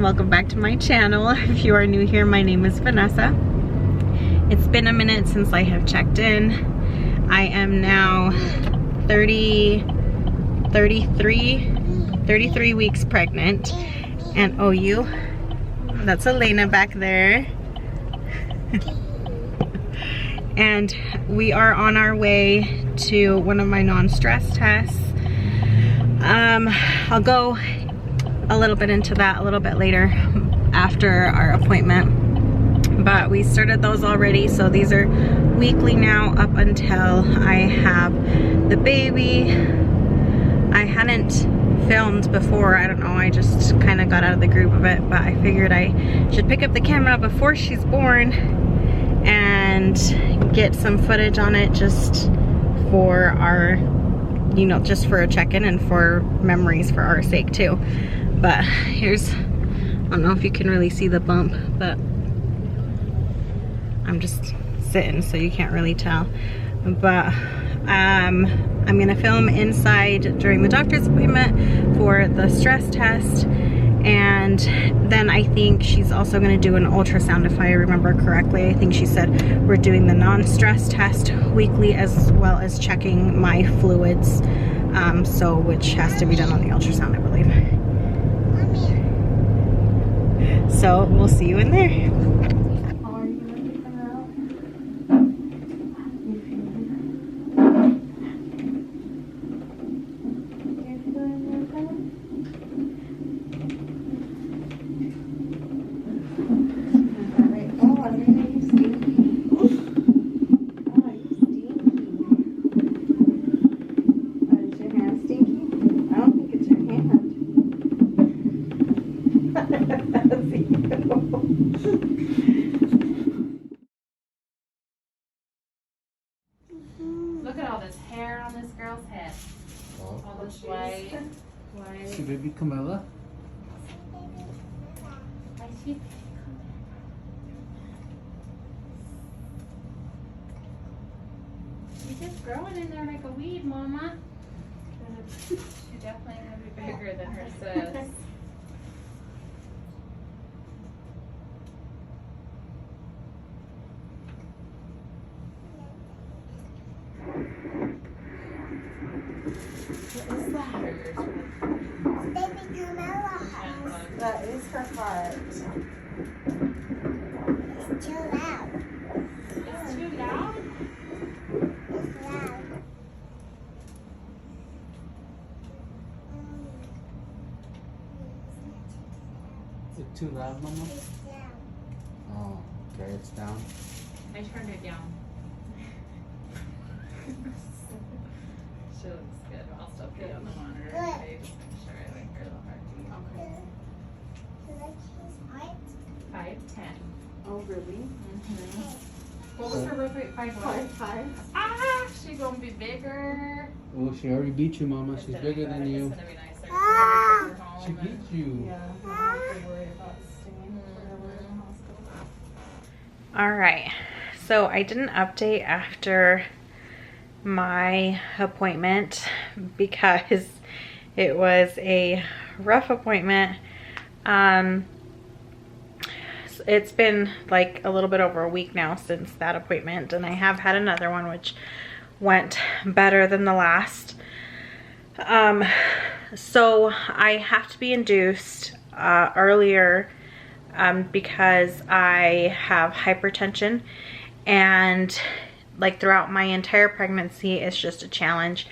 welcome back to my channel. If you are new here, my name is Vanessa. It's been a minute since I have checked in. I am now 33 weeks pregnant. And oh, that's Elena back there. And we are on our way to one of my non-stress tests. I'll go a little bit into that a little bit later after our appointment, but we started those already, so these are weekly now up until I have the baby. I hadn't filmed before, I don't know, I just kind of got out of the groove of it, but I figured I should pick up the camera before she's born and get some footage on it just for our, you know, just for a check-in and for memories for our sake too. But here's, I don't know if you can really see the bump, but I'm just sitting so you can't really tell. But I'm gonna film inside during the doctor's appointment for the stress test, and then I think she's also gonna do an ultrasound if I remember correctly. I think she said we're doing the non-stress test weekly as well as checking my fluids, so which has to be done on the ultrasound, I believe. So we'll see you in there. Look at all this hair on this girl's head. Oh. All this white. See baby Camilla? I see. She's just growing in there like a weed, Mama. She definitely gonna be bigger than her sis. What is that? Baby Camilla. That is her heart. It's too loud. It's too loud? It's loud. Is it too loud, Mama? It's loud. Oh, okay, it's down. I turned it down. She looks good. I'll still put it on the monitor. Good. Okay, just make sure I like her little heartbeat. Okay. You like his heart? 5'10". Oh, really? What was her birth rate? 5'1"? 5'5". Ah, she gonna be bigger. Oh, she already beat you, Mama. It's She's gonna be bigger good. than you. It's gonna be nicer. Ah. Take her home She and- beat you. Yeah, I don't have to worry about staying forever in the hospital. All right, so I did an update after my appointment because it was a rough appointment. It's been like a little bit over a week now since that appointment, and I have had another one which went better than the last. So I have to be induced earlier because I have hypertension, and like throughout my entire pregnancy it's just a challenge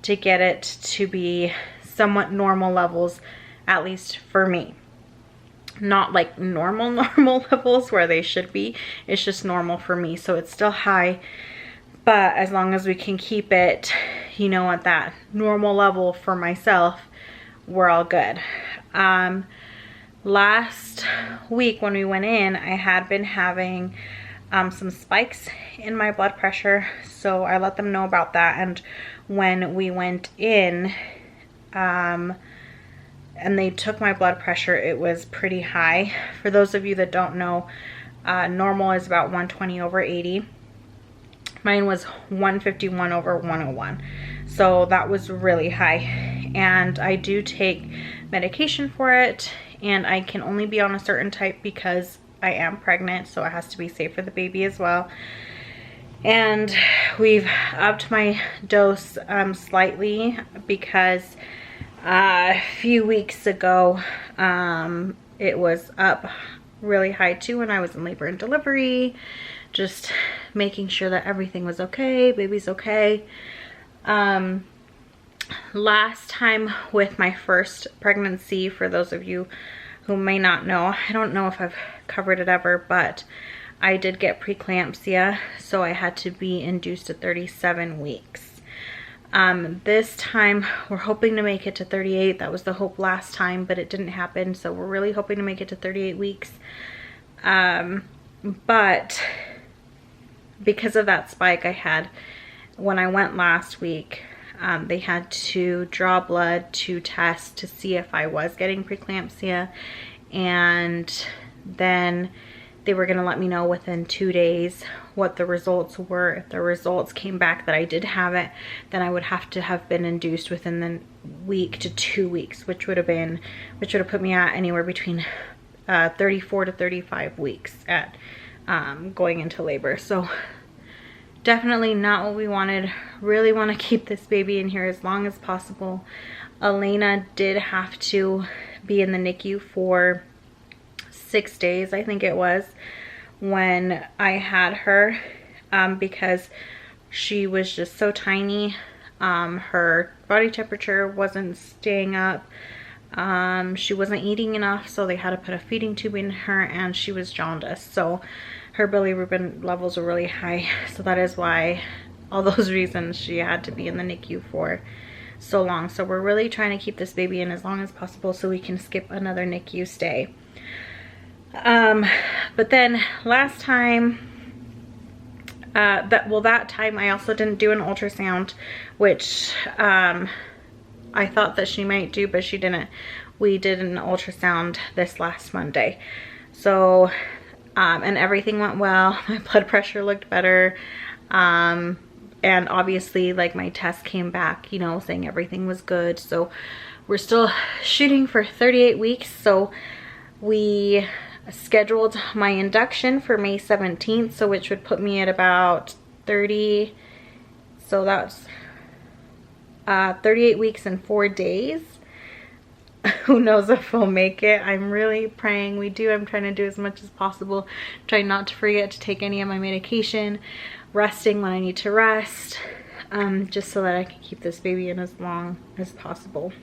to get it to be somewhat normal levels, at least for me. Not like normal levels where they should be, it's just normal for me. So it's still high, but as long as we can keep it, you know, at that normal level for myself, we're all good. Last week when we went in, I had been having some spikes in my blood pressure, so I let them know about that. And when we went in and they took my blood pressure, it was pretty high. For those of you that don't know, normal is about 120/80. Mine was 151/101, so that was really high. And I do take medication for it, and I can only be on a certain type because I am pregnant, so it has to be safe for the baby as well. And we've upped my dose slightly because a few weeks ago it was up really high too when I was in labor and delivery, just making sure that everything was okay, baby's okay. Last time with my first pregnancy, for those of you who may not know, I don't know if I've covered it ever, but I did get preeclampsia, so I had to be induced at 37 weeks. This time we're hoping to make it to 38. That was the hope last time, but it didn't happen, so we're really hoping to make it to 38 weeks. But because of that spike I had when I went last week, they had to draw blood to test to see if I was getting preeclampsia, and then they were going to let me know within 2 days what the results were. If the results came back that I did have it, then I would have to have been induced within the week to 2 weeks, which would have put me at anywhere between 34 to 35 weeks at going into labor. So definitely not what we wanted. Really want to keep this baby in here as long as possible. Elena did have to be in the NICU for 6 days, I think it was, when I had her, because she was just so tiny. Her body temperature wasn't staying up. She wasn't eating enough, so they had to put a feeding tube in her, and she was jaundiced. So her bilirubin levels were really high. So that is why, all those reasons, she had to be in the NICU for so long. So we're really trying to keep this baby in as long as possible so we can skip another NICU stay. But then last time, that time I also didn't do an ultrasound, which I thought that she might do, but she didn't. We did an ultrasound this last Monday. So, and everything went well. My blood pressure looked better. And obviously, like, my test came back, you know, saying everything was good. So we're still shooting for 38 weeks. So we scheduled my induction for May 17th, so which would put me at about 30. So that's 38 weeks and 4 days. Who knows if we'll make it. I'm really praying we do. I'm trying to do as much as possible. Trying not to forget to take any of my medication. Resting when I need to rest. Just so that I can keep this baby in as long as possible.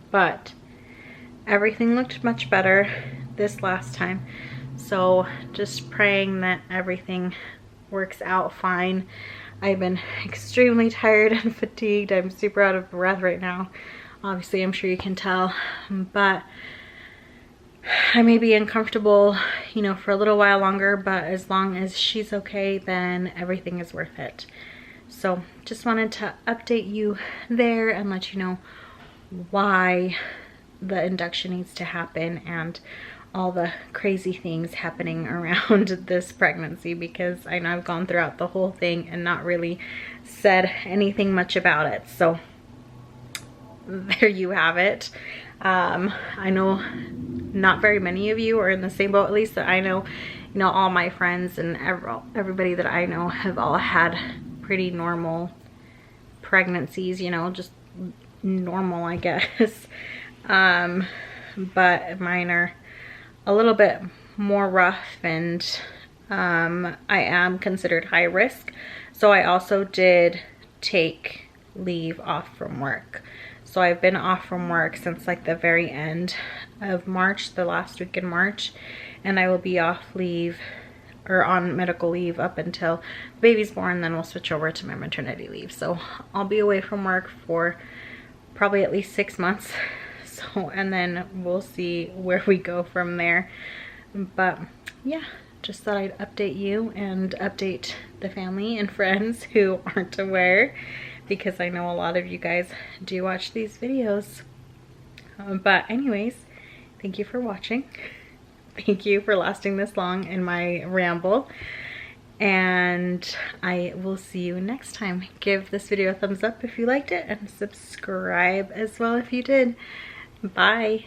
But everything looked much better this last time. So just praying that everything works out fine. I've been extremely tired and fatigued. I'm super out of breath right now. Obviously, I'm sure you can tell, but I may be uncomfortable, you know, for a little while longer, but as long as she's okay, then everything is worth it. So just wanted to update you there and let you know why the induction needs to happen and all the crazy things happening around this pregnancy, because I know I've gone throughout the whole thing and not really said anything much about it. So there you have it. I know not very many of you are in the same boat, at least that I know. You know, all my friends and everybody that I know have all had pretty normal pregnancies, you know, just normal, I guess. But mine are a little bit more rough, and I am considered high risk. So I also did take leave off from work. So I've been off from work since like the very end of March, the last week in March, and I will be off leave or on medical leave up until the baby's born. Then we'll switch over to my maternity leave. So I'll be away from work for probably at least 6 months. So, and then we'll see where we go from there. But yeah, just thought I'd update you and update the family and friends who aren't aware, because I know a lot of you guys do watch these videos. But anyways, thank you for watching. Thank you for lasting this long in my ramble. And I will see you next time. Give this video a thumbs up if you liked it, and subscribe as well if you did. Bye.